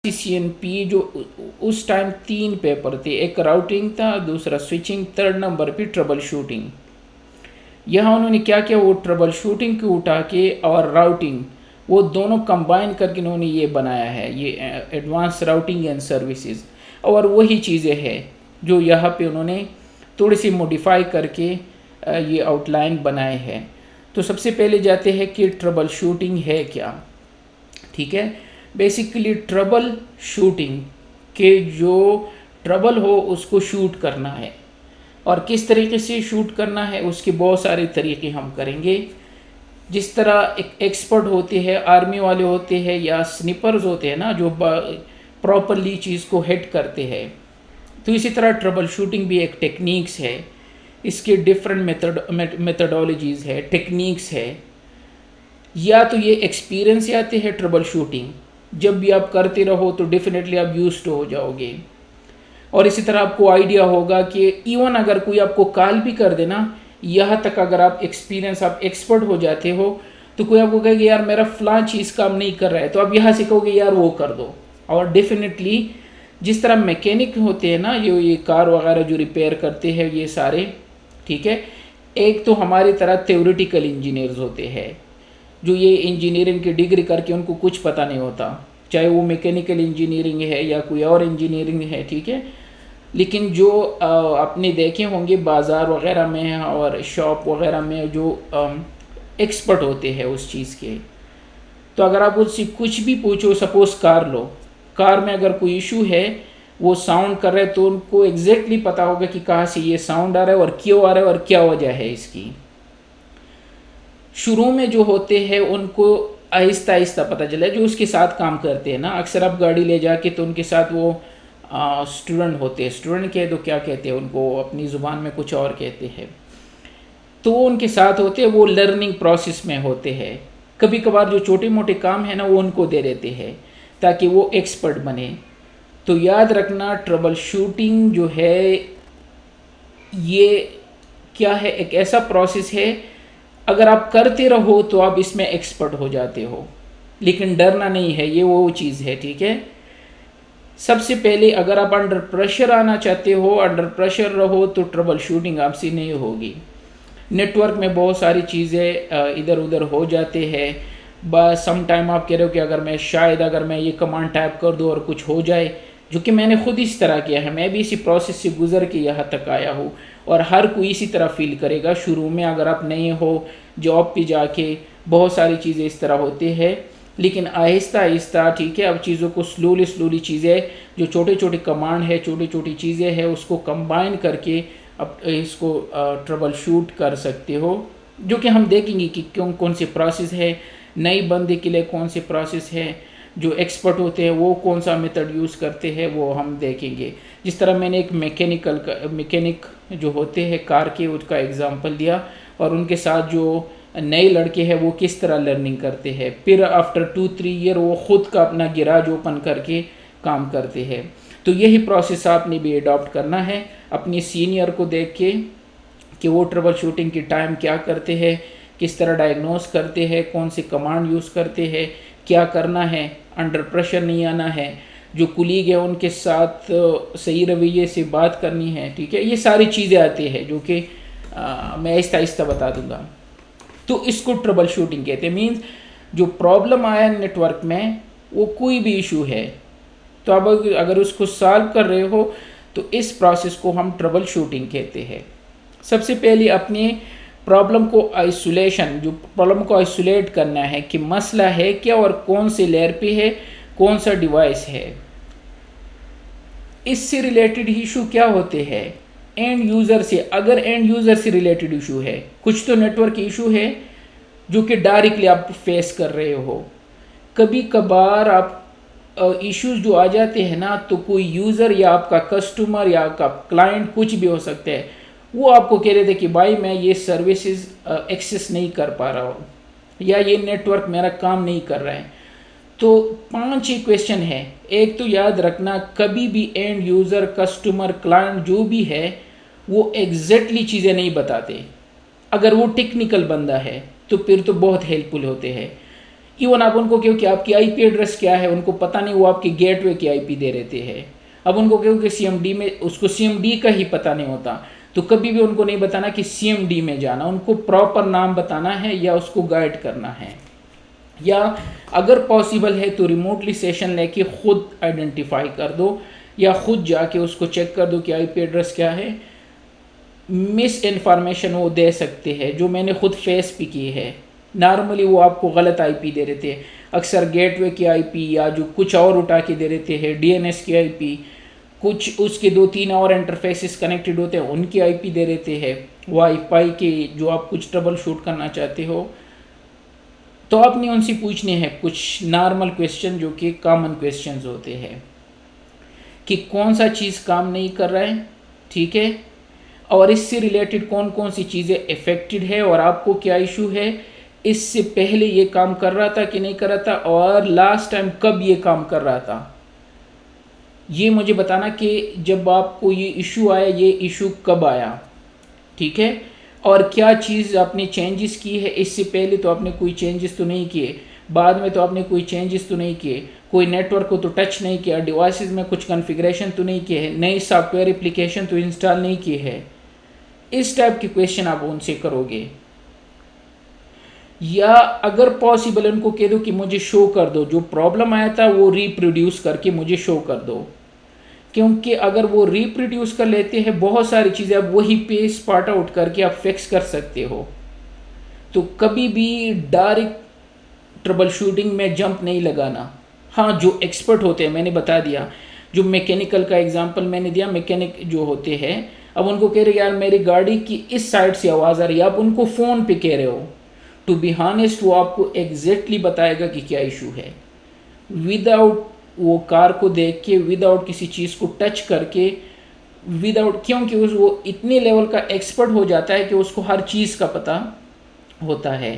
CCNP जो उस time 3 paper थे, एक राउटिंग था, दूसरा स्विचिंग, थर्ड नंबर पे ट्रबल शूटिंग। यहाँ उन्होंने क्या किया, वो ट्रबल शूटिंग को उठा के और राउटिंग वो दोनों कंबाइन करके उन्होंने ये बनाया है, ये एडवांस राउटिंग एंड सर्विसेज। और वही चीज़ें हैं जो यहाँ पे उन्होंने थोड़ी सी मॉडिफाई करके ये आउटलाइन बनाए हैं। तो सबसे पहले जाते हैं कि ट्रबल शूटिंग है क्या। ठीक है, बेसिकली ट्रबल शूटिंग के जो ट्रबल हो उसको शूट करना है, और किस तरीके से शूट करना है उसके बहुत सारे तरीके हम करेंगे। जिस तरह एक एक्सपर्ट होते हैं, आर्मी वाले होते हैं या स्निपर्स होते हैं ना, जो प्रॉपरली चीज़ को हिट करते हैं, तो इसी तरह ट्रबल शूटिंग भी एक टेक्निक्स है। इसके डिफरेंट मेथडोलॉजीज है, टेक्निक्स है। या तो ये एक्सपीरियंस से आते हैं ट्रबल शूटिंग, जब भी आप करते रहो तो डेफिनेटली आप यूज्ड हो जाओगे। और इसी तरह आपको आइडिया होगा कि इवन अगर कोई आपको कॉल भी कर देना, यहाँ तक अगर आप एक्सपीरियंस, आप एक्सपर्ट हो जाते हो, तो कोई आपको कहेगा यार मेरा फलां चीज़ काम नहीं कर रहा है, तो आप यहाँ से कहोगे यार वो कर दो। और डेफिनेटली जिस तरह मैकेनिक होते हैं ना, ये कार वगैरह जो रिपेयर करते हैं ये सारे, ठीक है, एक तो हमारी तरह थ्योरेटिकल इंजीनियर्स होते हैं जो ये इंजीनियरिंग की डिग्री करके उनको कुछ पता नहीं होता, चाहे वो मैकेनिकल इंजीनियरिंग है या कोई और इंजीनियरिंग है, ठीक है। लेकिन जो आपने देखे होंगे बाज़ार वगैरह में और शॉप वगैरह में जो एक्सपर्ट होते हैं उस चीज़ के, तो अगर आप उससे कुछ भी पूछो, सपोज कार लो, कार में अगर कोई इशू है, वो साउंड कर रहा है, तो उनको एग्जैक्टली पता होगा कि कहाँ से ये साउंड आ रहा है और क्यों आ रहा है और क्या वजह है इसकी। शुरू में जो होते हैं उनको आहिस्ता आहिस्ता पता चला, जो उसके साथ काम करते हैं ना, अक्सर आप गाड़ी ले जाके तो उनके साथ वो स्टूडेंट होते हैं, स्टूडेंट के तो क्या कहते हैं उनको, अपनी ज़ुबान में कुछ और कहते हैं, तो उनके साथ होते हैं, वो लर्निंग प्रोसेस में होते हैं। कभी कभार जो छोटे मोटे काम है ना वो उनको दे देते हैं ताकि वो एक्सपर्ट बने। तो याद रखना ट्रबल शूटिंग जो है ये क्या है, एक ऐसा प्रोसेस है, अगर आप करते रहो तो आप इसमें एक्सपर्ट हो जाते हो, लेकिन डरना नहीं है, ये वो चीज़ है, ठीक है। सबसे पहले अगर आप अंडर प्रेशर आना चाहते हो, अंडर प्रेशर रहो, तो ट्रबल शूटिंग आपसे नहीं होगी। नेटवर्क में बहुत सारी चीज़ें इधर उधर हो जाते हैं, बस सम टाइम आप कह रहे हो कि अगर मैं ये कमांड टाइप कर दूँ और कुछ हो जाए, जो कि मैंने खुद इस तरह किया है, मैं भी इसी प्रोसेस से गुजर के यहाँ तक आया हूँ, और हर कोई इसी तरह फील करेगा। शुरू में अगर आप नए हो, जॉब पे जाके बहुत सारी चीज़ें इस तरह होती है, लेकिन आहिस्ता आहिस्ता, ठीक है, अब चीज़ों को स्लोली चीज़ें, जो छोटे छोटे कमांड है, छोटी छोटी चीज़ें हैं, उसको कंबाइन करके अब इसको ट्रबल शूट कर सकते हो, जो कि हम देखेंगे कि कौन से प्रोसेस है, नई बंदे के लिए कौन से प्रोसेस है, जो एक्सपर्ट होते हैं वो कौन सा मेथड यूज़ करते हैं वो हम देखेंगे। जिस तरह मैंने एक मैकेनिक जो होते हैं कार के, उसका एग्जांपल दिया, और उनके साथ जो नए लड़के हैं वो किस तरह लर्निंग करते हैं, फिर आफ्टर 2-3 ईयर वो खुद का अपना गैराज ओपन करके काम करते हैं। तो यही प्रोसेस आपने भी अडॉप्ट करना है, अपनी सीनियर को देख के कि वो ट्रबल शूटिंग की टाइम क्या करते हैं, किस तरह डायग्नोस करते हैं, कौन से कमांड यूज़ करते हैं, क्या करना है, अंडर प्रेशर नहीं आना है, जो कुलीग है उनके साथ सही रवैये से बात करनी है, ठीक है। ये सारी चीज़ें आती हैं जो कि मैं आहिस्ता आहिस्ता बता दूंगा। तो इसको ट्रबल शूटिंग कहते हैं। मीन्स जो प्रॉब्लम आया नेटवर्क में, वो कोई भी इशू है, तो अब अगर उसको सॉल्व कर रहे हो तो इस प्रोसेस को हम ट्रबल शूटिंग कहते हैं। सबसे पहले अपने प्रॉब्लम को आइसोलेशन, जो प्रॉब्लम को आइसोलेट करना है कि मसला है क्या और कौन से लेयर पे है, कौन सा डिवाइस है। इससे रिलेटेड इशू क्या होते हैं, एंड यूज़र से, अगर एंड यूज़र से रिलेटेड इशू है, कुछ तो नेटवर्क इशू है जो कि डायरेक्टली आप फेस कर रहे हो। कभी कभार आप इश्यूज जो आ जाते हैं ना, तो कोई यूज़र या आपका कस्टमर या आपका क्लाइंट, कुछ भी हो सकता है, वो आपको कह रहे थे कि भाई मैं ये सर्विसेज एक्सेस नहीं कर पा रहा हूँ, या ये नेटवर्क मेरा काम नहीं कर रहा है। तो 5 ही क्वेश्चन है। एक तो याद रखना, कभी भी एंड यूज़र, कस्टमर, क्लाइंट जो भी है वो एग्जैक्टली चीज़ें नहीं बताते। अगर वो टेक्निकल बंदा है तो फिर तो बहुत हेल्पफुल होते हैं। इवन आप उनको कहो कि आपकी आईपी एड्रेस क्या है, उनको पता नहीं, वो आपके गेटवे की आईपी दे रहते हैं। अब उनको कहो कि सीएमडी में, उसको सीएमडी का ही पता नहीं होता, तो कभी भी उनको नहीं बताना कि सीएमडी में जाना, उनको प्रॉपर नाम बताना है या उसको गाइड करना है। या अगर पॉसिबल है तो रिमोटली सेशन लेके खुद आइडेंटिफाई कर दो, या खुद जाके उसको चेक कर दो कि आईपी एड्रेस क्या है। मिस इन्फॉर्मेशन वो दे सकते हैं, जो मैंने खुद फेस भी की है। नॉर्मली वो आपको गलत आईपी दे रहे थे, अक्सर गेटवे की आईपी, या जो कुछ और उठा के दे रहे हैं डीएनएस की आईपी, कुछ उसके 2-3 और इंटरफेसेस कनेक्टेड होते हैं उनकी आईपी दे रहते हैं, वाईफाई के, जो आप कुछ ट्रबल शूट करना चाहते हो। तो आपने उनसे पूछने हैं कुछ नॉर्मल क्वेश्चन, जो कि कॉमन क्वेश्चंस होते हैं, कि कौन सा चीज़ काम नहीं कर रहा है, ठीक है, और इससे रिलेटेड कौन कौन सी चीज़ें इफेक्टेड है, और आपको क्या इशू है, इससे पहले ये काम कर रहा था कि नहीं कर रहा था, और लास्ट टाइम कब ये काम कर रहा था। ये मुझे बताना कि जब आपको ये इशू आया, ये इशू कब आया, ठीक है, और क्या चीज़ आपने चेंजेस की है। इससे पहले तो आपने कोई चेंजेस तो नहीं किए, बाद में तो आपने कोई चेंजेस तो नहीं किए, कोई नेटवर्क को तो टच नहीं किया, डिवाइसेस में कुछ कॉन्फ़िगरेशन तो नहीं किए है, नई सॉफ्टवेयर एप्लीकेशन तो इंस्टॉल नहीं किए है। इस टाइप के क्वेश्चन आप उनसे करोगे। या अगर पॉसिबल उनको कह दो कि मुझे शो कर दो, जो प्रॉब्लम आया था वो रिप्रोड्यूस करके मुझे शो कर दो, क्योंकि अगर वो रिप्रोड्यूस कर लेते हैं बहुत सारी चीज़ें, आप वही पे स्पॉट आउट करके आप फिक्स कर सकते हो। तो कभी भी डायरेक्ट ट्रबल शूटिंग में जंप नहीं लगाना। हाँ, जो एक्सपर्ट होते हैं, मैंने बता दिया, जो मैकेनिकल का एग्जांपल मैंने दिया, मैकेनिक जो होते हैं, अब उनको कह रहे यार मेरी गाड़ी की इस साइड से आवाज़ आ रही है, आप उनको फ़ोन पे कह रहे हो, टू बी हॉनेस्ट वो आपको एग्जैक्टली बताएगा कि क्या इशू है, विदाउट वो कार को देख के, विदाउट किसी चीज़ को टच करके, विदाउट, क्योंकि वो इतने लेवल का एक्सपर्ट हो जाता है कि उसको हर चीज़ का पता होता है,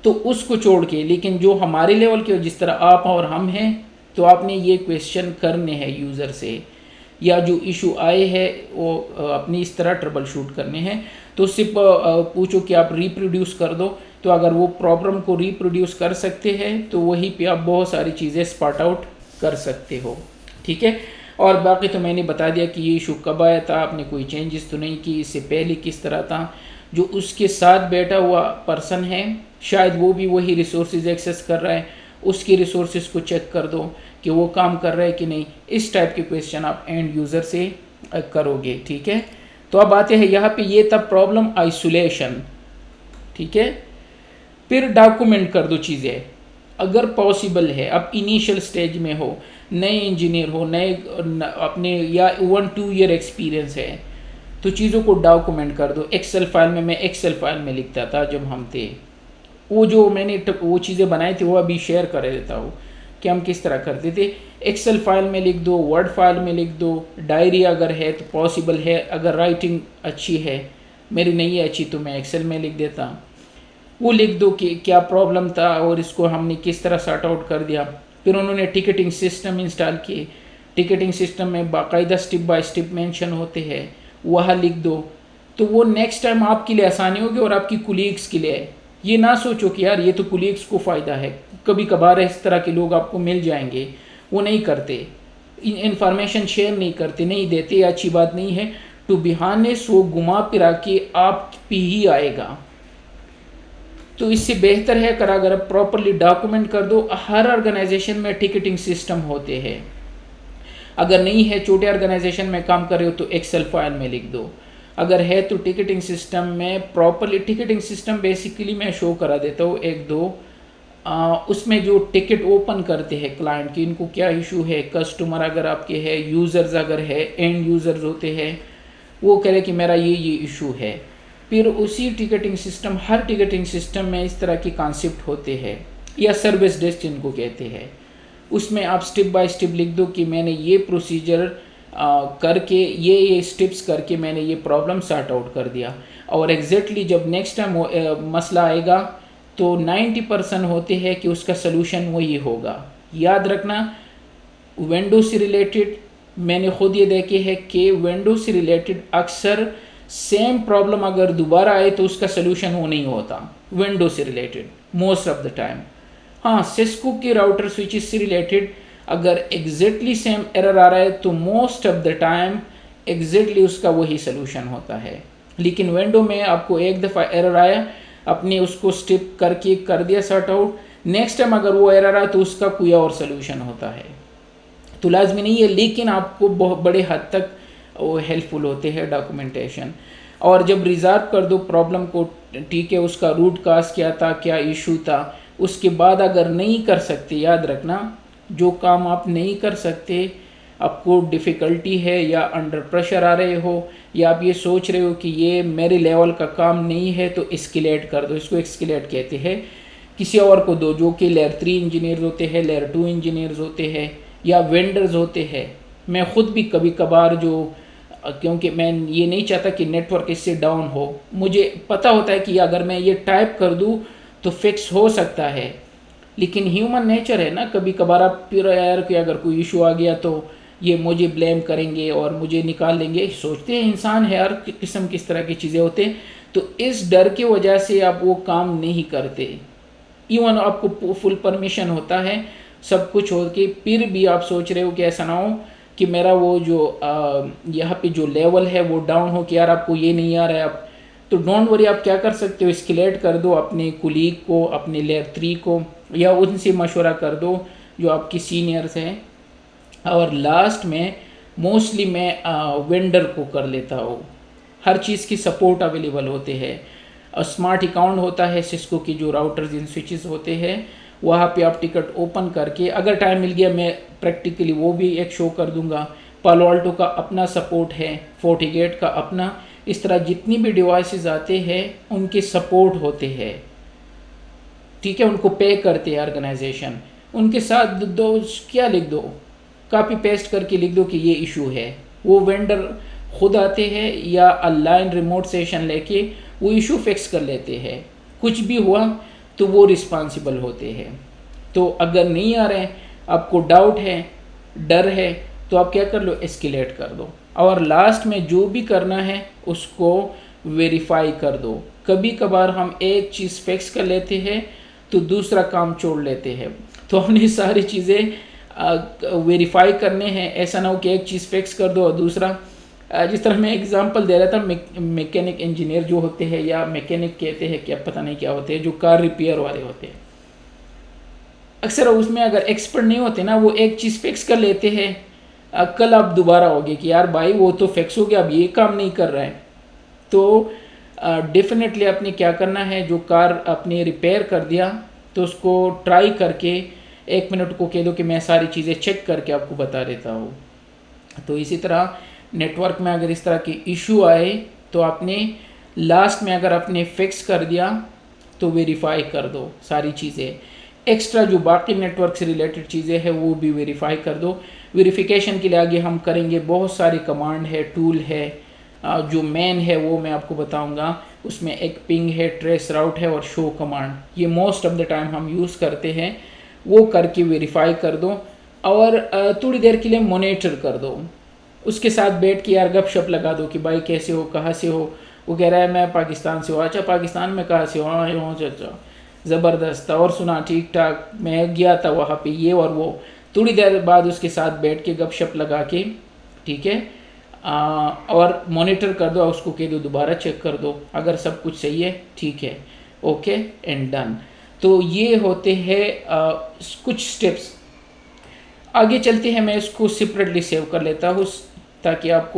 तो उसको छोड़ के। लेकिन जो हमारे लेवल के, जिस तरह आप और हम हैं, तो आपने ये क्वेश्चन करने हैं यूज़र से, या जो इशू आए हैं वो अपनी इस तरह ट्रबल शूट करने हैं। तो उससे पूछो कि आप रिप्रोड्यूस कर दो, तो अगर वो प्रॉब्लम को रिप्रोड्यूस कर सकते हैं तो वहीं पे आप बहुत सारी चीज़ें स्पॉट आउट कर सकते हो, ठीक है। और बाकी तो मैंने बता दिया कि ये इशू कब आया था, आपने कोई चेंजेस तो नहीं की, इससे पहले किस तरह था। जो उसके साथ बैठा हुआ पर्सन है, शायद वो भी वही रिसोर्सेज एक्सेस कर रहा है, उसके रिसोर्सेज को चेक कर दो कि वो काम कर रहा है कि नहीं। इस टाइप के क्वेश्चन आप एंड यूज़र से करोगे, ठीक है। तो अब आते हैं यहाँ पे, ये था प्रॉब्लम आइसोलेशन, ठीक है। फिर डॉक्यूमेंट कर दो चीज़ें अगर पॉसिबल है। अब इनिशियल स्टेज में हो, नए इंजीनियर हो, नए अपने, या 1-2 ईयर एक्सपीरियंस है, तो चीज़ों को डॉक्यूमेंट कर दो। एक्सेल फाइल में, मैं एक्सेल फाइल में लिखता था जब हम थे, वो जो मैंने वो चीज़ें बनाई थी वो अभी शेयर कर देता हूँ कि हम किस तरह करते थे। एक्सेल फाइल में लिख दो, वर्ड फाइल में लिख दो, डायरी अगर है तो पॉसिबल है, अगर राइटिंग अच्छी है, मेरी नहीं है अच्छी तो मैं एक्सेल में लिख देता। वो लिख दो कि क्या प्रॉब्लम था और इसको हमने किस तरह सॉर्ट आउट कर दिया। फिर उन्होंने टिकटिंग सिस्टम इंस्टॉल किए, टिकटिंग सिस्टम में बाकायदा स्टेप बाय स्टेप मेंशन होते हैं, वह लिख दो। तो वो नेक्स्ट टाइम आपके लिए आसानी होगी और आपकी कुलीग्स के लिए। ये ना सोचो कि यार ये तो कुलीग्स को फ़ायदा है, कभी कभार इस तरह के लोग आपको मिल जाएंगे, वो नहीं करते, इंफॉर्मेशन शेयर नहीं करते, नहीं देते, अच्छी बात नहीं है। टू बी हॉनेस्ट वो घुमा फिरा के आप पे ही आएगा। तो इससे बेहतर है अगर आप प्रॉपरली डॉक्यूमेंट कर दो। हर ऑर्गेनाइजेशन में टिकटिंग सिस्टम होते हैं, अगर नहीं है, छोटे ऑर्गेनाइजेशन में काम कर रहे हो तो एक्सेल फाइल में लिख दो, अगर है तो टिकटिंग सिस्टम में प्रॉपरली। टिकटिंग सिस्टम बेसिकली मैं शो करा देता हूँ 1-2, उसमें जो टिकट ओपन करते हैं क्लाइंट की, इनको क्या इशू है, कस्टमर अगर आपके है, यूज़र्स अगर है, एंड यूज़र्स होते हैं, वो कह रहे कि मेरा ये इशू है। फिर उसी टिकटिंग सिस्टम, हर टिकटिंग सिस्टम में इस तरह के कॉन्सेप्ट होते हैं, या सर्विस डेस्क जिनको कहते हैं, उसमें आप स्टेप बाय स्टेप लिख दो कि मैंने ये प्रोसीजर करके, ये स्टेप्स करके मैंने ये प्रॉब्लम सॉर्ट आउट कर दिया। और एग्जैक्टली जब नेक्स्ट टाइम मसला आएगा तो 90% होते हैं कि उसका सलूशन वही होगा। याद रखना, विंडो से रिलेटेड मैंने खुद ये देखे है कि विंडो से रिलेटेड अक्सर सेम प्रॉब्लम अगर दोबारा आए तो उसका सलूशन वो नहीं होता विंडो से related, most of the time. हाँ, सिस्को के राउटर स्विचेस से रिलेटेड अगर एग्जैक्टली सेम एरर आ रहा है तो most of the time exactly उसका वही सोल्यूशन होता है। लेकिन विंडो में आपको एक दफ़ा एरर आया, आपने उसको स्टिप करके कर दिया सॉर्ट आउट, नेक्स्ट टाइम अगर वो एरर आया तो उसका कोई और सोल्यूशन होता है। तो लाजमी नहीं है, लेकिन आपको बहुत बड़े हद तक वो हेल्पफुल होते हैं डॉक्यूमेंटेशन। और जब रिजॉल्व कर दो प्रॉब्लम को, ठीक है, उसका रूट काज क्या था, क्या इशू था, उसके बाद अगर नहीं कर सकते, याद रखना जो काम आप नहीं कर सकते, आपको डिफ़िकल्टी है या अंडर प्रेशर आ रहे हो या आप ये सोच रहे हो कि ये मेरे लेवल का काम नहीं है, तो एस्केलेट कर दो। इसको एस्केलेट कहते हैं। किसी और को दो जो कि लेयर 3 इंजीनियर्स होते हैं, लेयर 2 इंजीनियर्स होते हैं या वेंडर्स होते हैं। मैं ख़ुद भी कभी कभार क्योंकि मैं ये नहीं चाहता कि नेटवर्क इससे डाउन हो, मुझे पता होता है कि अगर मैं ये टाइप कर दूँ तो फिक्स हो सकता है, लेकिन ह्यूमन नेचर है ना, कभी कभार आप फिर यार कि अगर कोई इशू आ गया तो ये मुझे ब्लेम करेंगे और मुझे निकाल लेंगे। सोचते हैं इंसान है, हर किस्म किस तरह की चीज़ें होते हैं। तो इस डर की वजह से आप वो काम नहीं करते। इवन आपको फुल परमिशन होता है, सब कुछ हो के फिर भी आप सोच रहे हो कि ऐसा ना हो कि मेरा वो जो यहाँ पे जो लेवल है वो डाउन हो कि यार आपको ये नहीं आ रहा है। आप तो डोंट वरी, आप क्या कर सकते हो, एस्केलेट कर दो अपने कुलीग को, अपने लेयर 3 को, या उनसे मशवरा कर दो जो आपकी सीनियर्स हैं। और लास्ट में मोस्टली मैं वेंडर को कर लेता हूँ। हर चीज़ की सपोर्ट अवेलेबल होते हैं। स्मार्ट अकाउंट होता है सिस्को की, जो राउटर्स इन स्विचेस होते हैं, वहाँ पे आप टिकट ओपन करके, अगर टाइम मिल गया मैं प्रैक्टिकली वो भी एक शो कर दूंगा। पालो अल्टो का अपना सपोर्ट है, फोर्टीगेट का अपना, इस तरह जितनी भी डिवाइसेस आते हैं उनके सपोर्ट होते हैं, ठीक है। उनको पे करते हैं ऑर्गेनाइजेशन, उनके साथ दो क्या लिख दो, कॉपी पेस्ट करके लिख दो कि ये इशू है। वो वेंडर खुद आते हैं या ऑनलाइन रिमोट सेशन लेके वो इशू फिक्स कर लेते हैं। कुछ भी हुआ तो वो रिस्पॉन्सिबल होते हैं। तो अगर नहीं आ रहे हैं, आपको डाउट है, डर है, तो आप क्या कर लो, एस्केलेट कर दो। और लास्ट में जो भी करना है उसको वेरीफाई कर दो। कभी कभार हम एक चीज़ फिक्स कर लेते हैं तो दूसरा काम छोड़ लेते हैं, तो हमने सारी चीज़ें वेरीफाई करने हैं। ऐसा ना हो कि एक चीज़ फिक्स कर दो और दूसरा, जिस तरह मैं एग्जांपल दे रहा था, मैकेनिक इंजीनियर जो होते हैं, या मैकेनिक कहते हैं, क्या पता नहीं क्या होते हैं, जो कार रिपेयर वाले होते हैं, अक्सर उसमें अगर एक्सपर्ट नहीं होते ना, वो एक चीज़ फिक्स कर लेते हैं, कल आप दोबारा होगे कि यार भाई वो तो फिक्स हो गया, अब ये काम नहीं कर रहा है। तो डेफिनेटली आपने क्या करना है, जो कार आपने रिपेयर कर दिया तो उसको ट्राई करके 1 मिनट को कह दो कि मैं सारी चीज़ें चेक करके आपको बता देता हूँ। तो इसी तरह नेटवर्क में अगर इस तरह की इशू आए तो आपने लास्ट में अगर आपने फिक्स कर दिया तो वेरीफाई कर दो सारी चीज़ें। एक्स्ट्रा जो बाकी नेटवर्क से रिलेटेड चीज़ें हैं वो भी वेरीफाई कर दो। वेरिफिकेशन के लिए आगे हम करेंगे, बहुत सारी कमांड है, टूल है। जो मेन है वो मैं आपको बताऊंगा। उसमें एक पिंग है, ट्रेस राउट है और शो कमांड, ये मोस्ट ऑफ द टाइम हम यूज़ करते हैं। वो करके वेरीफाई कर दो और थोड़ी देर के लिए मॉनिटर कर दो। उसके साथ बैठ के यार गपशप लगा दो कि भाई कैसे हो, कहाँ से हो। वो कह रहा है मैं पाकिस्तान से हूँ। अच्छा पाकिस्तान में कहाँ से हो? हाँ यूँ, अच्छा ज़बरदस्त। और सुना ठीक ठाक, मैं गया था वहाँ पे ये और वो। थोड़ी देर बाद उसके साथ बैठ के गपशप लगा के, ठीक है, और मॉनिटर कर दो, उसको कह दो दोबारा चेक कर दो, अगर सब कुछ सही है ठीक है, ओके एंड डन। तो ये होते हैं कुछ स्टेप्स। आगे चलते हैं, मैं इसको सेपरेटली सेव कर लेता हूँ ताकि आपको